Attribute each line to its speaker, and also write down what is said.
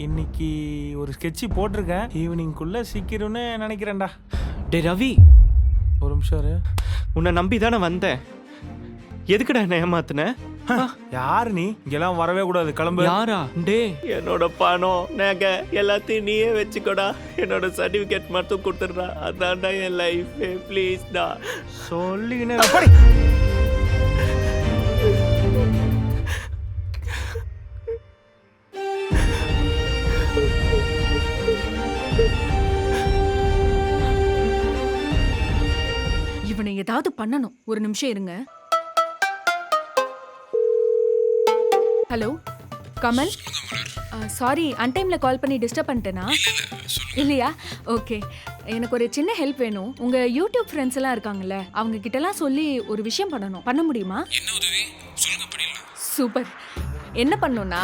Speaker 1: இன்னைக்கு ஒரு ஸ்கெட்சி போட்டிருக்கேன், ஈவினிங்குள்ள சீக்கிரம்னு நினைக்கிறேன்டா.
Speaker 2: டே ரவி,
Speaker 1: ஒரு நிமிஷம் இரு.
Speaker 2: உன்னை நம்பி தானே வந்தேன். எதுக்குடா என்ன ஏமாத்துன?
Speaker 1: யாரு நீ? இங்கெல்லாம் வரவே கூடாது, கிளம்பு.
Speaker 2: யாரா? டே, என்னோட பணம் நகை எல்லாத்தையும் நீயே வச்சுக்கோடா. என்னோட சர்டிபிகேட் மட்டும் கொடுத்துடுறா. அதான்டா என் லைஃப். ப்ளீஸ்டா.
Speaker 1: சொல்லிக்கினே
Speaker 3: இவனை ஏதாவது பண்ணணும். ஒரு நிமிஷம் இருங்க. ஹலோ கமல், சாரி அன்டைம்ல கால் பண்ணி டிஸ்டர்ப் பண்ணிட்டேனா? இல்லையா? ஓகே, எனக்கு ஒரு சின்ன ஹெல்ப் வேணும். உங்க யூடியூப் ஃப்ரெண்ட்ஸ் எல்லாம் இருக்காங்கல்ல, அவங்க கிட்டலாம் சொல்லி ஒரு விஷயம் பண்ணணும். பண்ண முடியுமா? சூப்பர். என்ன பண்ணணும்னா,